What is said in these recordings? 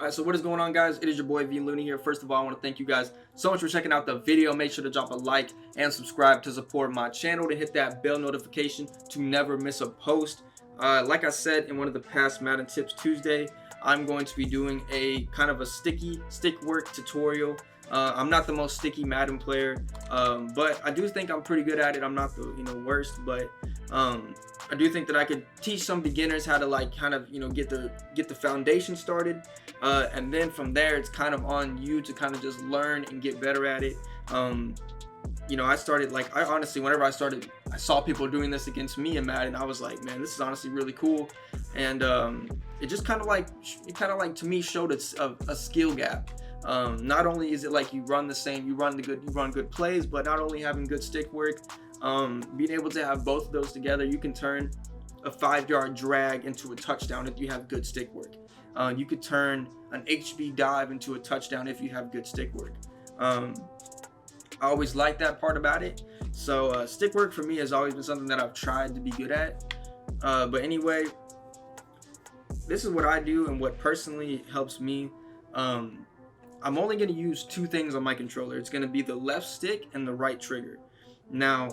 Alright, so what is going on, guys? It is your boy vLuny here. First of all, I want to thank you guys so much for checking out the video. Make sure to drop a like and subscribe to support my channel, to hit that bell notification to never miss a post. Like I said in one of the past Madden Tips Tuesday, I'm going to be doing a kind of a sticky stick work tutorial. I'm not the most sticky Madden player, but I do think I'm pretty good at it. I'm not the worst, but I do think that I could teach some beginners how to get the foundation started, and then from there it's kind of on you to kind of just learn and get better at it. I started, I honestly, whenever I saw people doing this against me in Madden, I was like, man, this is honestly really cool. And it just kind of to me showed a skill gap. Not only is it like you run good plays, but not only having good stick work, being able to have both of those together, you can turn a 5-yard drag into a touchdown if you have good stick work. You could turn an HB dive into a touchdown if you have good stick work. I always like that part about it. So stick work for me has always been something that I've tried to be good at. But anyway, this is what I do and what personally helps me. I'm only going to use two things on my controller. It's going to be the left stick and the right trigger. Now,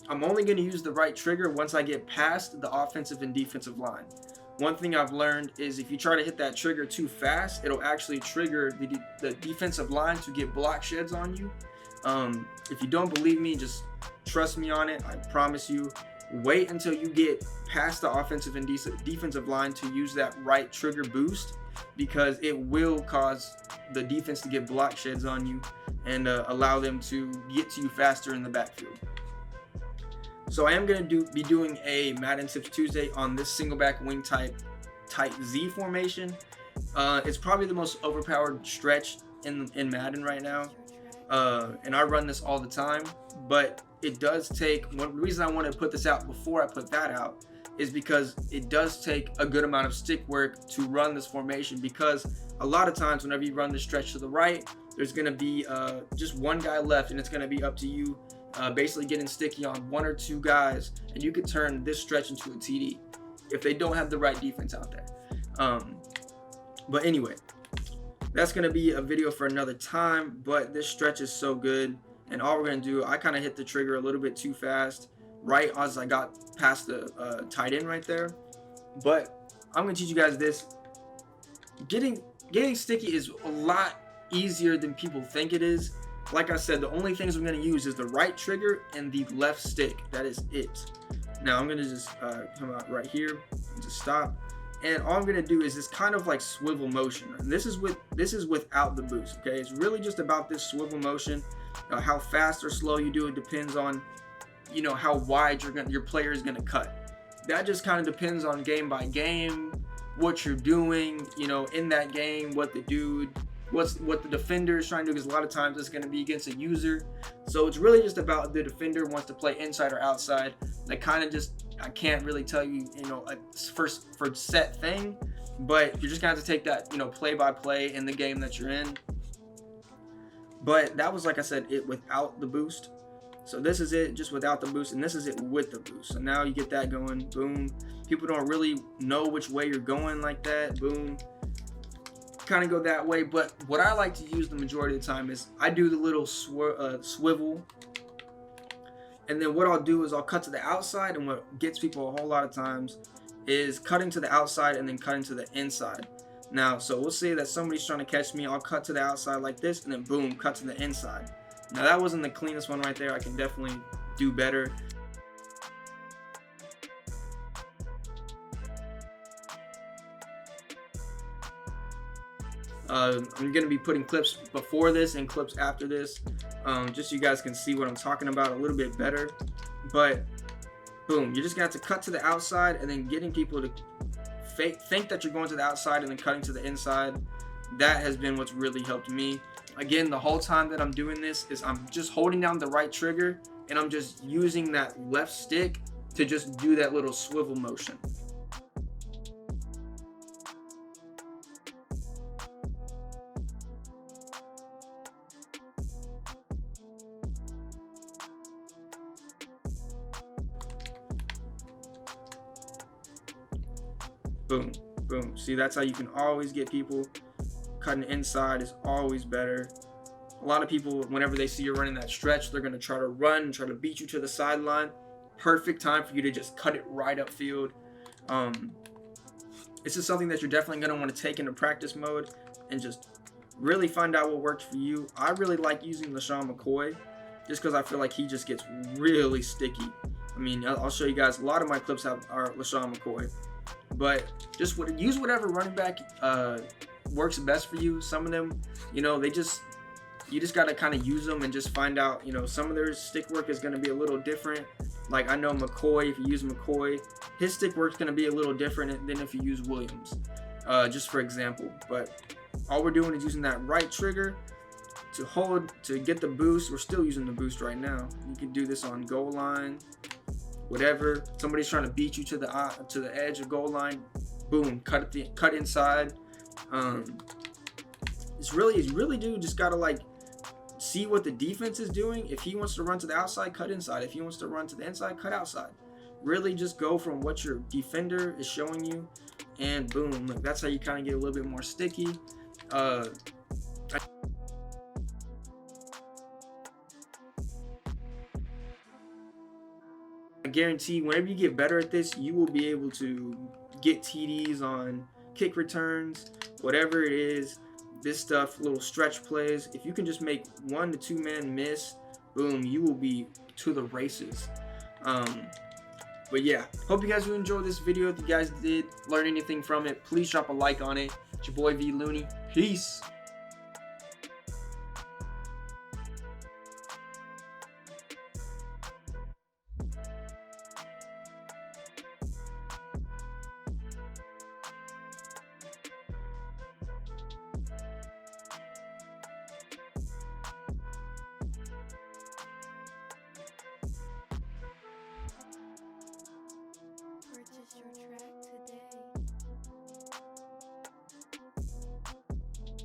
I'm only going to use the right trigger once I get past the offensive and defensive line. One thing I've learned is if you try to hit that trigger too fast, it'll actually trigger the defensive line to get block sheds on you. If you don't believe me, just trust me on it. I promise you. Wait until you get past the offensive and defensive line to use that right trigger boost, because it will cause the defense to get block sheds on you and allow them to get to you faster in the backfield. So I am going to be doing a Madden Tips Tuesday on this single back wing type Z formation. It's probably the most overpowered stretch in Madden right now, and I run this all the time. But it does take, one reason I want to put this out before I put that out is because it does take a good amount of stick work to run this formation, because a lot of times whenever you run the stretch to the right, there's going to be just one guy left, and it's going to be up to you basically getting sticky on one or two guys, and you could turn this stretch into a TD if they don't have the right defense out there. But anyway, that's going to be a video for another time, but this stretch is so good. And all we're going to do, I kind of hit the trigger a little bit too fast right as I got past the tight end right there. But I'm going to teach you guys this. Getting sticky is a lot easier than people think it is. Like I said, the only things I'm going to use is the right trigger and the left stick. That is it. Now I'm going to just come out right here and just stop. And all I'm going to do is this kind of like swivel motion. And this is without the boost. Okay, it's really just about this swivel motion. How fast or slow you do it depends on, how wide your player is going to cut. That just kind of depends on game by game, what you're doing, in that game, what the defender is trying to do, because a lot of times it's going to be against a user. So it's really just about the defender wants to play inside or outside. I can't really tell you, a for set thing, but you're just going to have to take that, play by play in the game that you're in. But that was, like I said, it without the boost. So this is it just without the boost, and this is it with the boost. So now you get that going, boom. People don't really know which way you're going like that, boom. Kind of go that way, but what I like to use the majority of the time is I do the little swivel, and then what I'll do is I'll cut to the outside, and what gets people a whole lot of times is cutting to the outside and then cutting to the inside. Now, so we'll say that somebody's trying to catch me, I'll cut to the outside like this, and then boom, cut to the inside. Now that wasn't the cleanest one right there. I can definitely do better. I'm going to be putting clips before this and clips after this, just so you guys can see what I'm talking about a little bit better. But boom, you just got to cut to the outside, and then getting people to think that you're going to the outside and then cutting to the inside. That has been what's really helped me. Again, the whole time that I'm doing this is I'm just holding down the right trigger, and I'm just using that left stick to just do that little swivel motion. Boom, boom. See, that's how you can always get people cutting inside is always better. A lot of people, whenever they see you running that stretch, they're going to try to run and try to beat you to the sideline. Perfect time for you to just cut it right upfield. This is something that you're definitely going to want to take into practice mode and just really find out what works for you. I really like using LeSean McCoy just because I feel like he just gets really sticky. I mean, I'll show you guys. A lot of my clips are LeSean McCoy. But just use whatever running back works best for you. Some of them, you know, you just got to kind of use them and just find out, you know, some of their stick work is going to be a little different. Like I know McCoy, if you use McCoy, his stick work's going to be a little different than if you use Williams, just for example. But all we're doing is using that right trigger to hold, to get the boost. We're still using the boost right now. You can do this on goal line, whatever. Somebody's trying to beat you to the edge of goal line, boom, cut inside. It's really do just gotta like see what the defense is doing. If he wants to run to the outside, cut inside. If he wants to run to the inside, cut outside. Really just go from what your defender is showing you, and boom, like that's how you kind of get a little bit more sticky. I guarantee whenever you get better at this, you will be able to get TDs on kick returns, whatever it is. This stuff, little stretch plays. If you can just make 1 to 2 man miss, boom, you will be to the races. But yeah, hope you guys will enjoy this video. If you guys did learn anything from it, please drop a like on it. It's your boy vLuny. Peace.